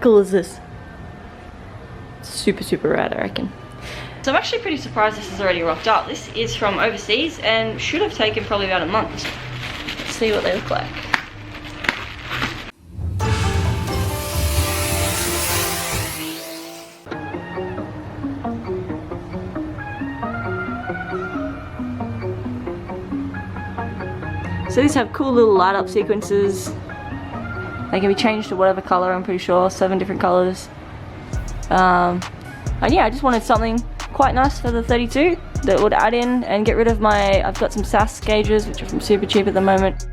cool is this? Super, super rad, I reckon. So I'm actually pretty surprised this is already rocked up. This is from overseas and should have taken probably about a month. Let's see what they look like. So these have cool little light up sequences. They can be changed to whatever color, I'm pretty sure, 7 different colors. And yeah, I just wanted something quite nice for the 32 that would add in and get rid of my, I've got some SAS gauges which are from super cheap at the moment.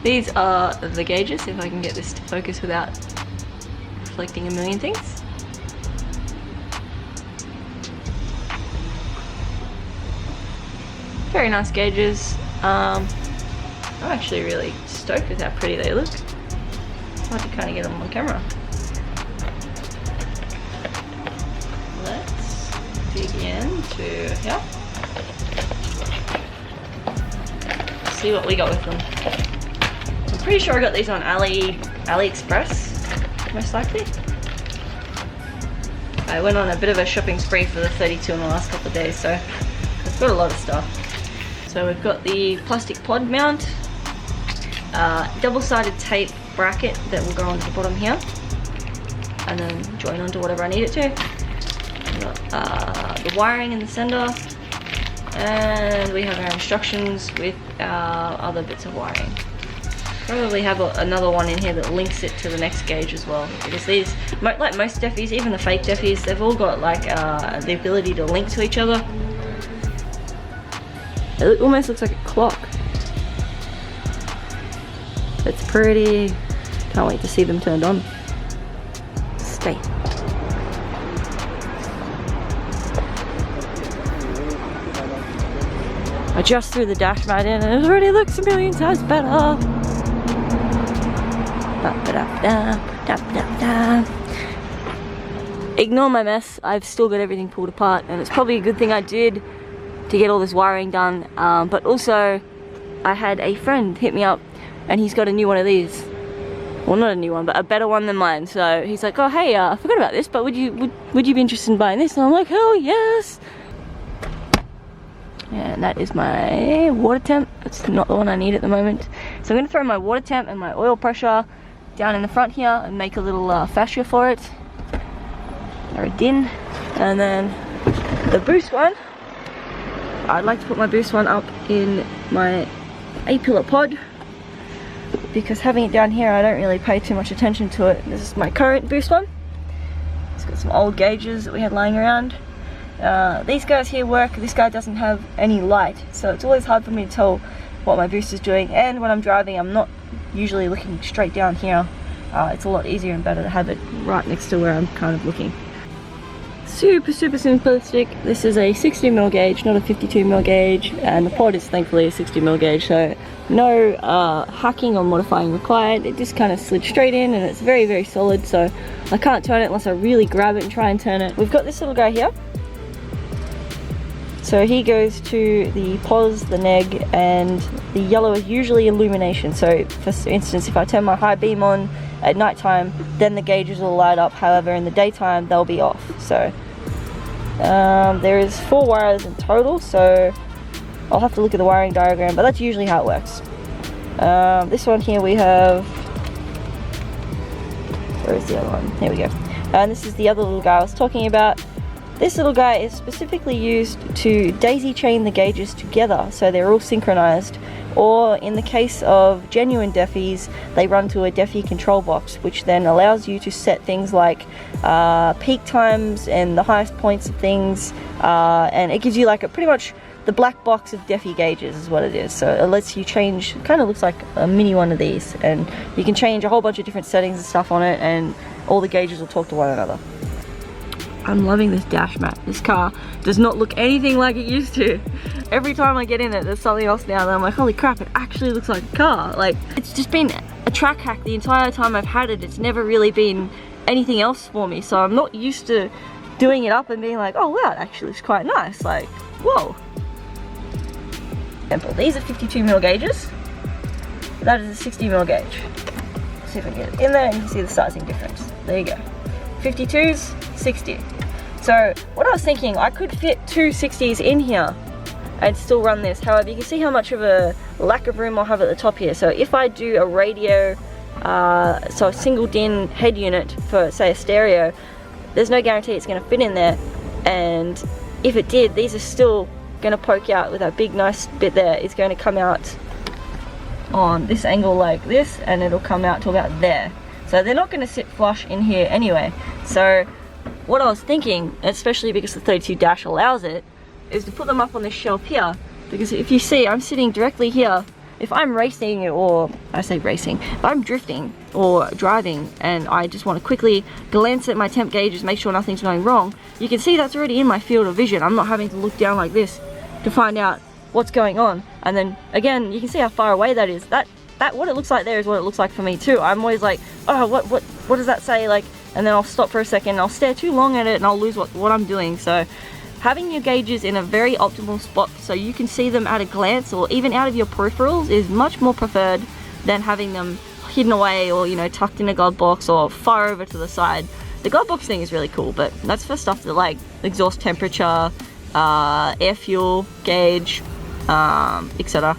These are the gauges, if I can get this to focus without reflecting a million things. Very nice gauges. I'm actually really stoked with how pretty they look. Hard to kind of get them on camera. Let's dig into here. See what we got with them. I'm pretty sure I got these on AliExpress, most likely. I went on a bit of a shopping spree for the 32 in the last couple of days, so I've got a lot of stuff. So we've got the plastic pod mount, double-sided tape bracket that will go onto the bottom here, and then join onto whatever I need it to. We've got the wiring in the sender, and we have our instructions with our other bits of wiring. Probably have another one in here that links it to the next gauge as well, because these, like most Defis, even the fake Defis, they've all got like the ability to link to each other. It almost looks like a clock. It's pretty. Can't wait to see them turned on. Stay. I just threw the dash mat in and it already looks a million times better. Ignore my mess. I've still got everything pulled apart, and it's probably a good thing I did to get all this wiring done, but also I had a friend hit me up and he's got a new one of these. Well, not a new one, but a better one than mine. So he's like, oh hey, I forgot about this, but would you be interested in buying this? And I'm like, hell yes. And that is my water temp. It's not the one I need at the moment. So I'm going to throw my water temp and my oil pressure down in the front here and make a little fascia for it, or a din. And then the boost one, I'd like to put my boost one up in my A Pillar pod, because having it down here I don't really pay too much attention to it. This is my current boost one. It's got some old gauges that we had lying around. These guys here work. This guy doesn't have any light, so it's always hard for me to tell what my boost is doing, and when I'm driving I'm not usually looking straight down here. It's a lot easier and better to have it right next to where I'm kind of looking. Super simplistic. This is a 60mm gauge, not a 52mm gauge, and the pod is thankfully a 60mm gauge, so no hacking or modifying required. It just kind of slid straight in, and it's very solid, so I can't turn it unless I really grab it and try and turn it. We've got this little guy here. So he goes to the pos, the neg, and the yellow is usually illumination. So for instance, if I turn my high beam on at night time, then the gauges will light up. However, in the daytime they'll be off. So there is 4 wires in total, so I'll have to look at the wiring diagram, but that's usually how it works. This one here we have, where is the other one? Here we go. And this is the other little guy I was talking about. This little guy is specifically used to daisy chain the gauges together so they're all synchronized, or in the case of genuine Defis, they run to a Defi control box, which then allows you to set things like peak times and the highest points of things, and it gives you like pretty much the black box of Defi gauges is what it is. So it lets you change, kind of looks like a mini one of these, and you can change a whole bunch of different settings and stuff on it, and all the gauges will talk to one another. I'm loving this dash mat. This car does not look anything like it used to. Every time I get in it, there's something else now that I'm like, holy crap, it actually looks like a car. Like, it's just been a track hack the entire time I've had it. It's never really been anything else for me, so I'm not used to doing it up and being like, oh wow, it actually looks quite nice. Like, whoa. Example, these are 52mm gauges. That is a 60mm gauge. Let's see if I can get it in there and you can see the sizing difference. There you go. 52s, 60. So what I was thinking, I could fit two 60s in here and still run this. However, you can see how much of a lack of room I'll have at the top here. So if I do a radio, so a single DIN head unit for say a stereo, there's no guarantee it's going to fit in there, and if it did, these are still going to poke out with that big nice bit there. It's going to come out on this angle like this, and it'll come out to about there. So they're not going to sit flush in here anyway. So what I was thinking, especially because the 32- allows it, is to put them up on this shelf here, because if you see, I'm sitting directly here. If I'm racing, or I say racing, if I'm drifting or driving and I just want to quickly glance at my temp gauges, make sure nothing's going wrong, you can see that's already in my field of vision. I'm not having to look down like this to find out what's going on. And then again, you can see how far away that is. That what it looks like there is what it looks like for me too. I'm always like, oh, what does that say? Like, and then I'll stop for a second, I'll stare too long at it and I'll lose what I'm doing. So having your gauges in a very optimal spot so you can see them at a glance or even out of your peripherals is much more preferred than having them hidden away or, you know, tucked in a glove box or far over to the side. The glove box thing is really cool, but that's for stuff that like exhaust temperature, air fuel gauge, etc.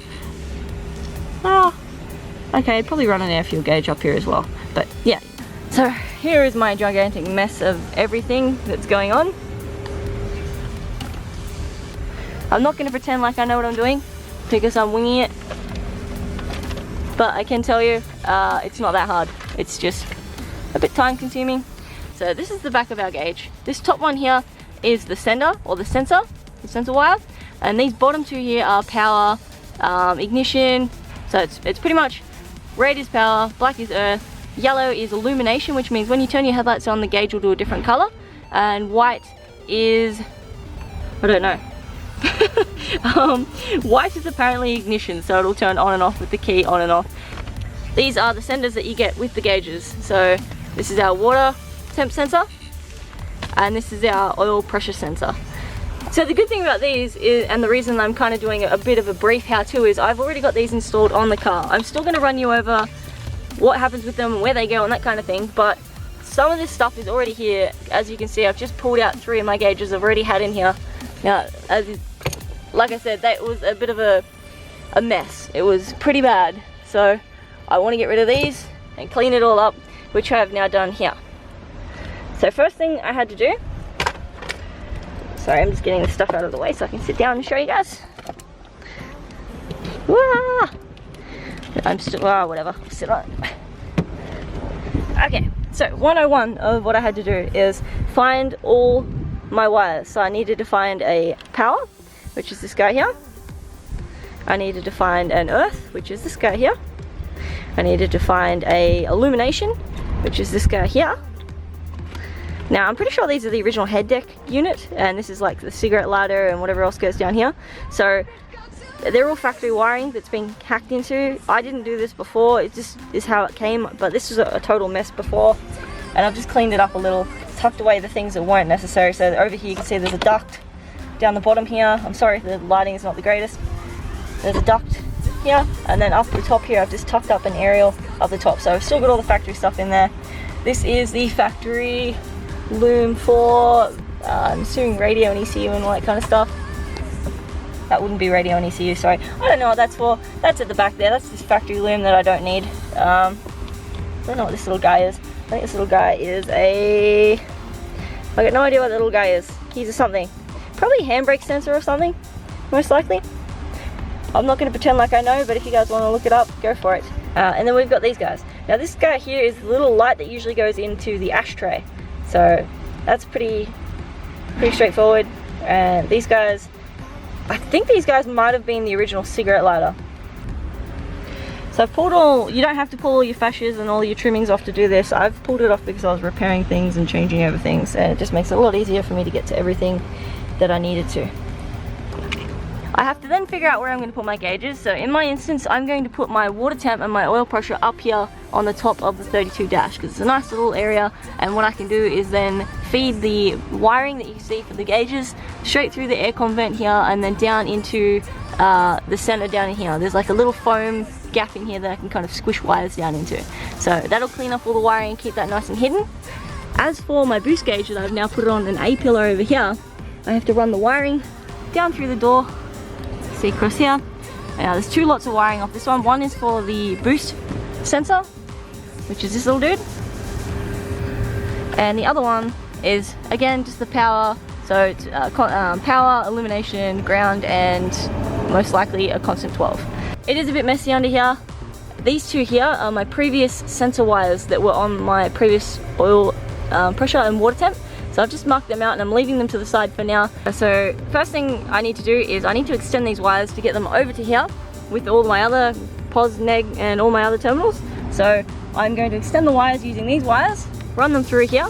Okay, I'd probably run an air fuel gauge up here as well, but yeah. So here is my gigantic mess of everything that's going on. I'm not going to pretend like I know what I'm doing because I'm winging it, but I can tell you it's not that hard. It's just a bit time consuming. So this is the back of our gauge. This top one here is the sender or the sensor wire, and these bottom two here are power, ignition. So it's pretty much red is power, black is earth, yellow is illumination, which means when you turn your headlights on, the gauge will do a different color, and white is, I don't know. White is apparently ignition, so it'll turn on and off with the key on and off. These are the senders that you get with the gauges. So this is our water temp sensor, and this is our oil pressure sensor. So the good thing about these is, and the reason I'm kind of doing a bit of a brief how-to, is I've already got these installed on the car. I'm still going to run you over what happens with them, where they go and that kind of thing, but some of this stuff is already here. As you can see, I've just pulled out 3 of my gauges I've already had in here. Now, like I said, that was a bit of a mess. It was pretty bad. So I want to get rid of these and clean it all up, which I have now done here. So first thing I had to do, sorry, I'm just getting the stuff out of the way so I can sit down and show you guys. Wah! I'm still, whatever, I'll sit on it. Okay, so 101 of what I had to do is find all my wires. So I needed to find a power, which is this guy here. I needed to find an earth, which is this guy here. I needed to find a illumination, which is this guy here. Now I'm pretty sure these are the original head deck unit, and this is like the cigarette lighter and whatever else goes down here. So they're all factory wiring that's been hacked into. I didn't do this before, it just is how it came, but this was a total mess before, and I've just cleaned it up a little, tucked away the things that weren't necessary. So over here you can see there's a duct down the bottom here. I'm sorry if the lighting is not the greatest. There's a duct here, and then up the top here I've just tucked up an aerial up the top. So I've still got all the factory stuff in there. This is the factory loom for I'm assuming radio and ECU and all that kind of stuff. That wouldn't be radio and ECU, sorry. I don't know what that's for. That's at the back there. That's this factory loom that I don't need. I don't know what this little guy is. I think this little guy is a... I got no idea what the little guy is. Keys or something. Probably a handbrake sensor or something, most likely. I'm not going to pretend like I know, but if you guys want to look it up, go for it. And then we've got these guys. Now this guy here is the little light that usually goes into the ashtray. So that's pretty straightforward. And these guys, I think these guys might have been the original cigarette lighter. So I've pulled all, you don't have to pull all your fascias and all your trimmings off to do this. I've pulled it off because I was repairing things and changing over things, and it just makes it a lot easier for me to get to everything that I needed to. I have to then figure out where I'm going to put my gauges. So in my instance, I'm going to put my water temp and my oil pressure up here on the top of the 32 dash because it's a nice little area, and what I can do is then feed the wiring that you see for the gauges straight through the aircon vent here and then down into the center down in here. There's like a little foam gap in here that I can kind of squish wires down into. So that'll clean up all the wiring and keep that nice and hidden. As for my boost gauge that I've now put on an A pillar over here, I have to run the wiring down through the door. See across here. Now there's two lots of wiring off this one. One is for the boost sensor, which is this little dude. And the other one is, again, just the power. So it's power, illumination, ground, and most likely a constant 12. It is a bit messy under here. These two here are my previous sensor wires that were on my previous oil pressure and water temp. So I've just marked them out and I'm leaving them to the side for now. So first thing I need to do is I need to extend these wires to get them over to here with all my other POS, neg, and all my other terminals. So I'm going to extend the wires using these wires, run them through here,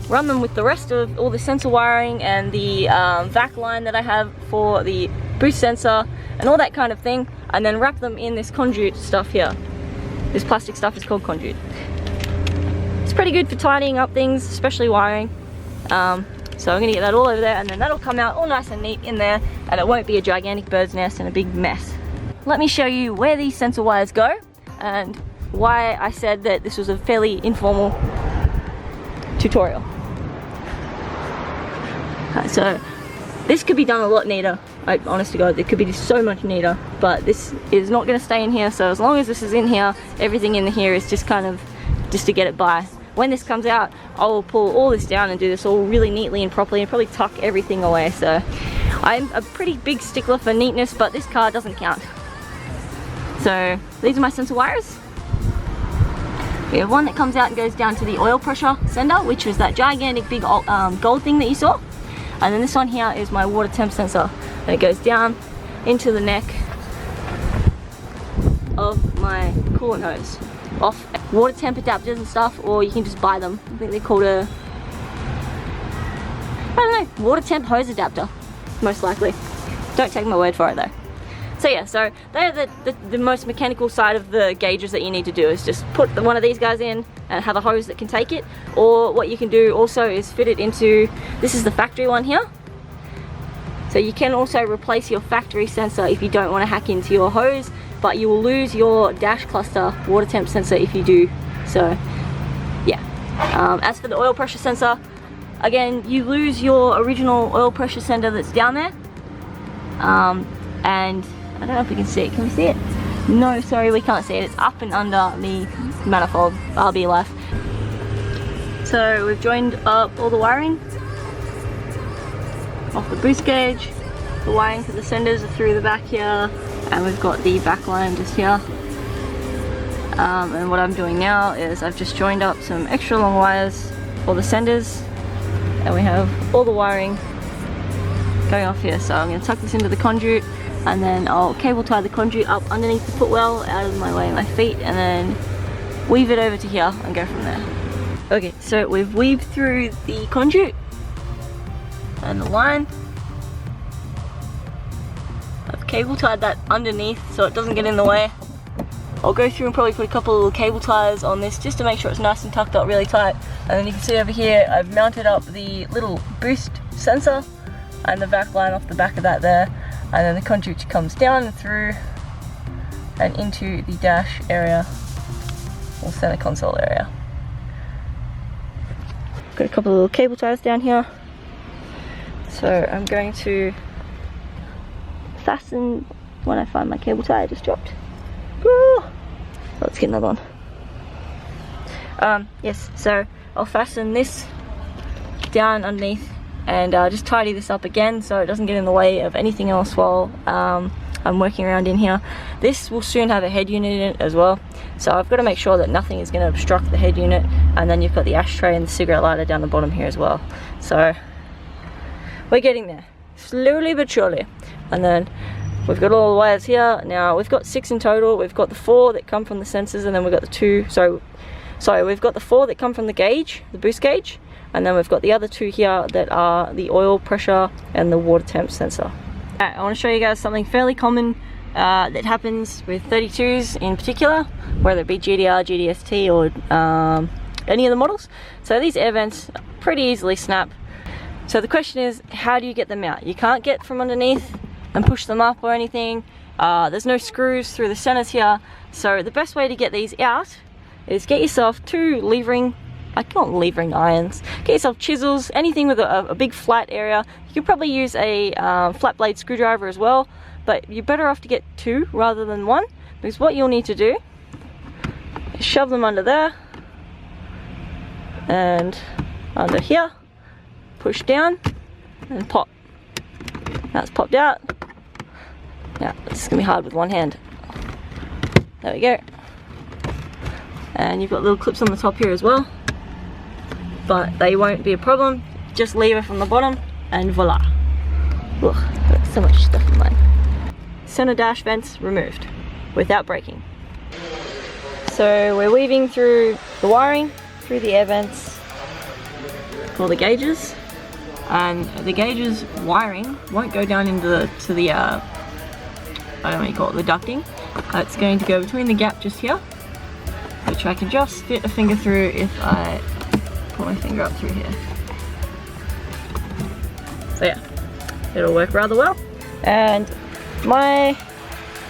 run them with the rest of all the sensor wiring and the vac line that I have for the boost sensor and all that kind of thing, and then wrap them in this conduit stuff here. This plastic stuff is called conduit. It's pretty good for tidying up things, especially wiring. So I'm gonna get that all over there, and then that'll come out all nice and neat in there, and it won't be a gigantic bird's nest and a big mess. Let me show you where these sensor wires go and why I said that this was a fairly informal tutorial. So this could be done a lot neater. Honest to God, it could be so much neater, but this is not going to stay in here. So as long as this is in here, everything in here is just kind of just to get it by. When this comes out, I will pull all this down and do this all really neatly and properly and probably tuck everything away. So I'm a pretty big stickler for neatness, but this car doesn't count. So these are my sensor wires. We have one that comes out and goes down to the oil pressure sender, which was that gigantic big gold thing that you saw. And then this one here is my water temp sensor, and it goes down into the neck of my coolant hose. Off water temp adapters and stuff, or you can just buy them. I think they're called a, I don't know, water temp hose adapter, most likely. Don't take my word for it though. So yeah, so they're the most mechanical side of the gauges that you need to do, is just put one of these guys in and have a hose that can take it. Or what you can do also is fit it into, this is the factory one here. So you can also replace your factory sensor if you don't want to hack into your hose, but you will lose your dash cluster water temp sensor if you do. So yeah, as for the oil pressure sensor, again, you lose your original oil pressure sensor that's down there. And I don't know if we can see it. Can we see it? No, sorry, we can't see it. It's up and under the manifold, RB life. So we've joined up all the wiring off the boost gauge. The wiring to the senders are through the back here, and we've got the back line just here. And what I'm doing now is I've just joined up some extra long wires for the senders, and we have all the wiring going off here. So I'm going to tuck this into the conduit, and then I'll cable tie the conduit up underneath the footwell out of my way of my feet, and then weave it over to here and go from there. Okay, so we've weaved through the conduit and the line. I've cable tied that underneath so it doesn't get in the way. I'll go through and probably put a couple of little cable ties on this just to make sure it's nice and tucked up really tight. And then you can see over here I've mounted up the little boost sensor and the back line off the back of that there, and then the conduit comes down and through and into the dash area or center console area. Got a couple of little cable ties down here, so I'm going to fasten when I find my cable tie. I just dropped. Let's get another one. Yes, so I'll fasten this down underneath and just tidy this up again so it doesn't get in the way of anything else while I'm working around in here. This will soon have a head unit in it as well, so I've got to make sure that nothing is going to obstruct the head unit. And then you've got the ashtray and the cigarette lighter down the bottom here as well. So we're getting there, slowly but surely. And then we've got all the wires here. Now we've got 6 in total. We've got the 4 that come from the sensors, and then we've got the 2, sorry, we've got the 4 that come from the gauge, the boost gauge, and then we've got the other 2 here that are the oil pressure and the water temp sensor. Alright, I want to show you guys something fairly common that happens with 32s in particular, whether it be GDR, GDST, or any of the models. So these air vents pretty easily snap. So the question is, how do you get them out? You can't get from underneath and push them up or anything. There's no screws through the centers here, so the best way to get these out is get yourself two levering, I call them levering irons. Get yourself chisels, anything with a big flat area. You could probably use a flat blade screwdriver as well, but you're better off to get two rather than one, because what you'll need to do is shove them under there and under here, push down and pop. Now it's popped out. Now this is gonna be hard with one hand. There we go. And you've got little clips on the top here as well, but they won't be a problem. Just lever from the bottom and voila. Ugh, got so much stuff in mine. Center dash vents removed without breaking. So we're weaving through the wiring, through the air vents for the gauges, and the gauges wiring won't go down into the I don't know what you call it, the ducting. It's going to go between the gap just here, which I can just fit a finger through if I put my finger up through here. So yeah, it'll work rather well. And my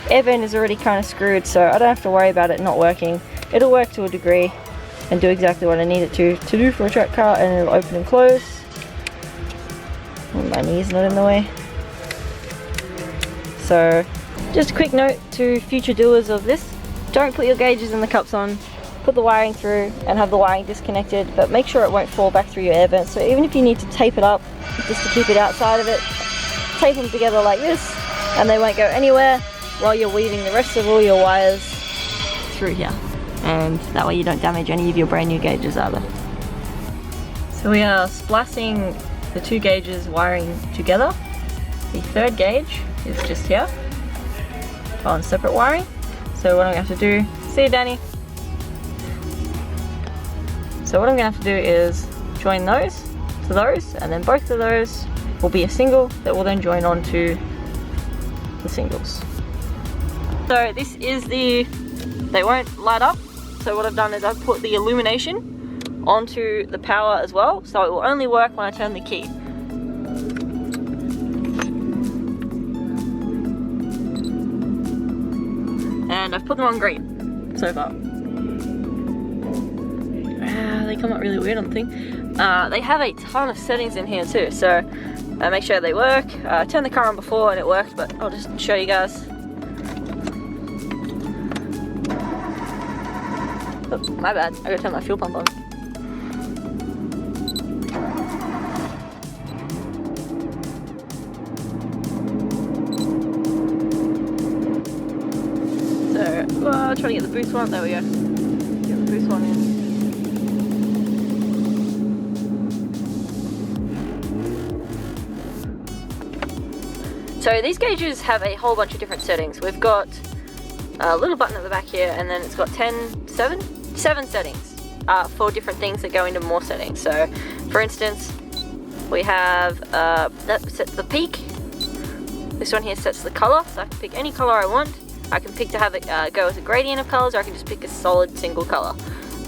air vent is already kind of screwed, so I don't have to worry about it not working. It'll work to a degree and do exactly what I need it to do for a track car, and it'll open and close. My knee's not in the way. So just a quick note to future doers of this: don't put your gauges and the cups on, put the wiring through and have the wiring disconnected, but make sure it won't fall back through your air vent. So even if you need to tape it up just to keep it outside of it, tape them together like this and they won't go anywhere while you're weaving the rest of all your wires through here, and that way you don't damage any of your brand new gauges either. So we are splicing the two gauges wiring together. The third gauge is just here on separate wiring. So what I'm going to have to do, see you Danny. So what I'm going to have to do is join those to those, and then both of those will be a single that will then join onto the singles. So this is they won't light up. So what I've done is I've put the illumination onto the power as well, so it will only work when I turn the key. And I've put them on green so far. They come out really weird on the thing. They have a ton of settings in here too, so make sure they work. I turned the car on before and it worked, but I'll just show you guys. Oh, my bad, I gotta turn my fuel pump on. So, trying to get the boost one, there we go. Get the boost one in. So these gauges have a whole bunch of different settings. We've got a little button at the back here, and then it's got seven settings for different things that go into more settings. So for instance, we have that sets the peak. This one here sets the color, so I can pick any color I want. I can pick to have it go as a gradient of colors, or I can just pick a solid single color.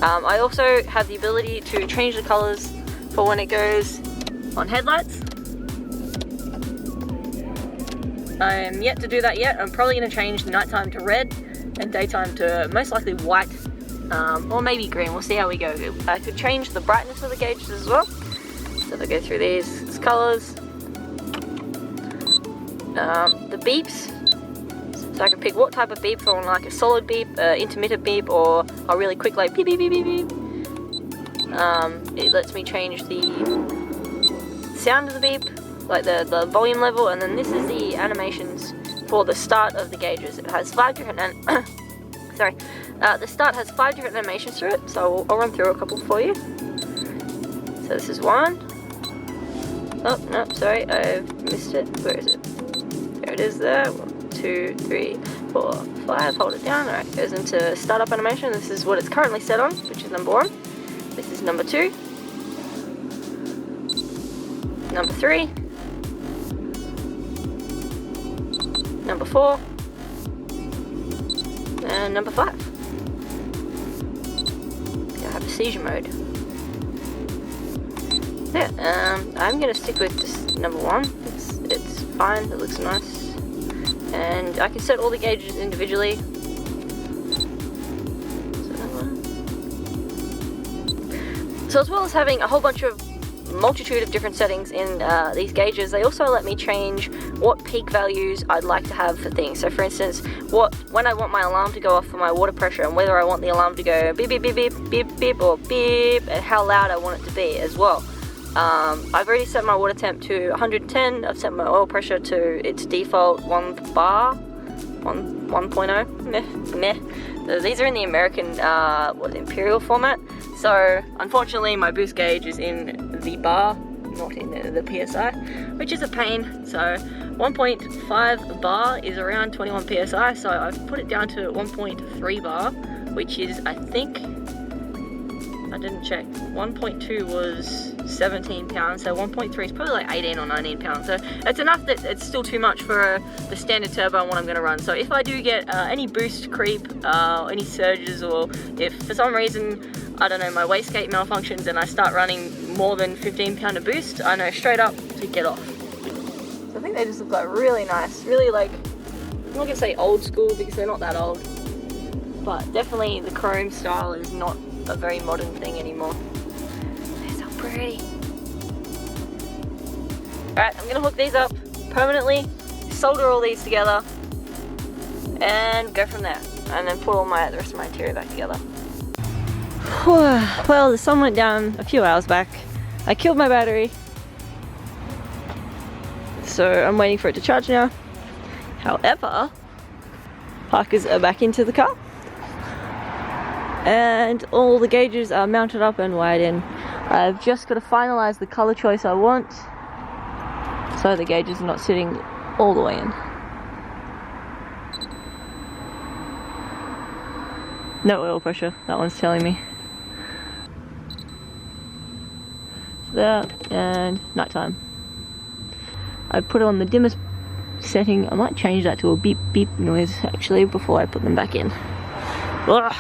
I also have the ability to change the colors for when it goes on headlights. I am yet to do that yet. I'm probably going to change the nighttime to red and daytime to most likely white, or maybe green. We'll see how we go. I could change the brightness of the gauges as well. So if I go through these colors, the beeps. So I can pick what type of beep, from like a solid beep, intermittent beep, or a really quick like beep beep beep beep beep. It lets me change the sound of the beep, like the volume level, and then this is the animations for the start of the gauges. It has 5 different the start has 5 different animations through it, so I'll run through a couple for you. So this is one. Oh no, sorry, I've missed it. Where is it? There it is there. 1, 2, 3, 4, 5. Hold it down. Alright, goes into startup animation. This is what it's currently set on, which is number 1. This is number 2. Number 3. Number 4. And number 5. I have a seizure mode. Yeah, I'm gonna stick with this number 1. It's fine, it looks nice. and I can set all the gauges individually. So as well as having a whole bunch of multitude of different settings in these gauges, they also let me change what peak values I'd like to have for things. So for instance, when I want my alarm to go off for my water pressure, and whether I want the alarm to go beep beep beep beep beep beep or beep, and how loud I want it to be as well. I've already set my water temp to 110. I've set my oil pressure to its default 1 bar, 1.0. Meh. These are in the American imperial format. So unfortunately my boost gauge is in the bar, not in the PSI, which is a pain. So 1.5 bar is around 21 PSI, so I've put it down to 1.3 bar, which is, I think, I didn't check, 1.2 was 17 pounds, so 1.3 is probably like 18 or 19 pounds. So it's enough that it's still too much for the standard turbo and what I'm going to run. So if I do get any boost creep, any surges, or if for some reason, I don't know, my wastegate malfunctions and I start running more than 15 pound of boost, I know straight up to get off. So I think they just look like really nice, really like, I'm not going to say old school because they're not that old, but definitely the chrome style is not a very modern thing anymore. They're so pretty. Alright, I'm going to hook these up permanently, solder all these together, and go from there. And then put all the rest of my interior back together. Well, the sun went down a few hours back. I killed my battery, so I'm waiting for it to charge now. However, parkers are back into the car, and all the gauges are mounted up and wired in. I've just got to finalize the color choice I want, so the gauges are not sitting all the way in. No oil pressure, that one's telling me. That, and nighttime. I put it on the dimmest setting. I might change that to a beep beep noise actually before I put them back in. Ugh.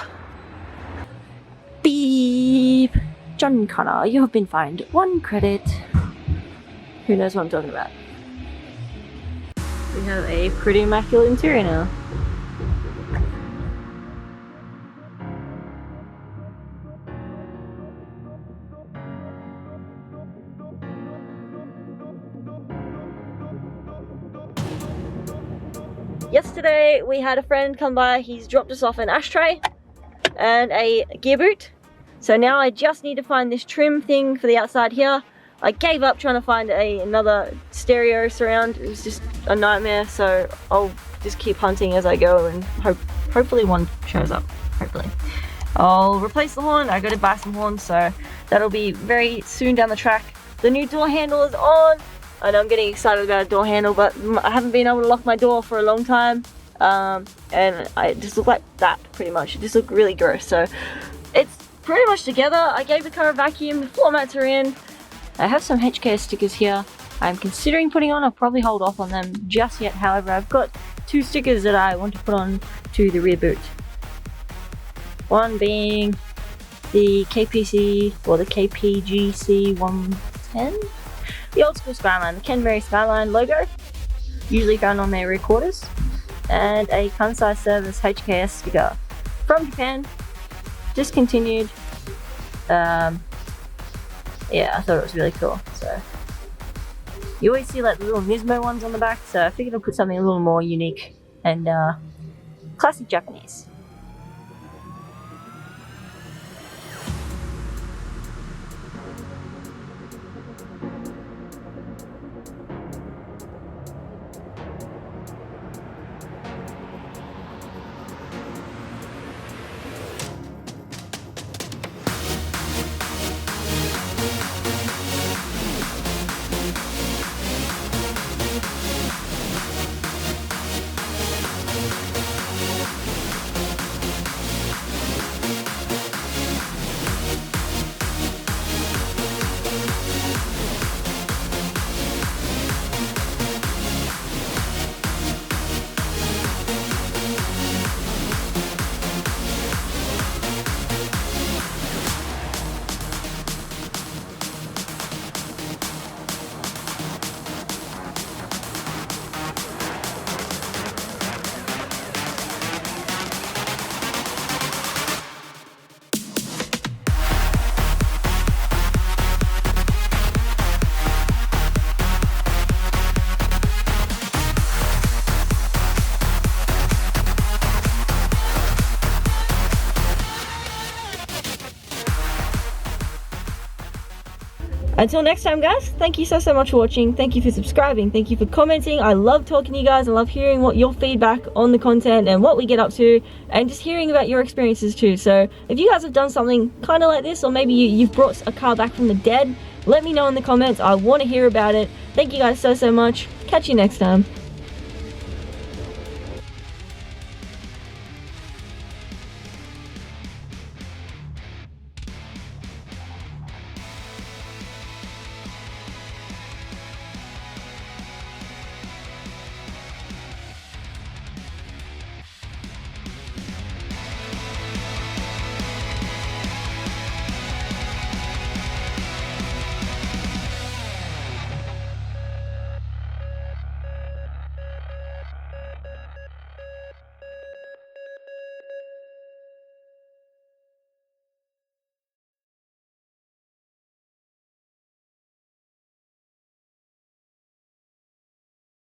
Beep! John Connor, you have been fined 1 credit. Who knows what I'm talking about? We have a pretty immaculate interior now. Yesterday we had a friend come by. He's dropped us off an ashtray and a gear boot. So now I just need to find this trim thing for the outside here. I gave up trying to find another stereo surround. It was just a nightmare, so I'll just keep hunting as I go and hopefully one shows up, hopefully. I'll replace the horn. I gotta buy some horns, so that'll be very soon down the track. The new door handle is on. I know I'm getting excited about a door handle, but I haven't been able to lock my door for a long time. And I just look like that pretty much. It just looked really gross. So it's pretty much together. I gave the car a vacuum, the floor mats are in. I have some HKS stickers here I'm considering putting on. I'll probably hold off on them just yet. However, I've got 2 stickers that I want to put on to the rear boot. One being the KPC, or the KPGC 110. The old school Skyline, the Kenberry Skyline logo, usually found on their rear quarters, and a Kansai Service HKS sticker from Japan, discontinued. Yeah, I thought it was really cool. So you always see like the little Nismo ones on the back, so I figured I'll put something a little more unique and classic Japanese. Until next time, guys, thank you so much for watching. Thank you for subscribing. Thank you for commenting. I love talking to you guys. I love hearing what your feedback on the content and what we get up to, and just hearing about your experiences too. So if you guys have done something kind of like this, or maybe you've brought a car back from the dead, let me know in the comments. I want to hear about it. Thank you guys so much. Catch you next time.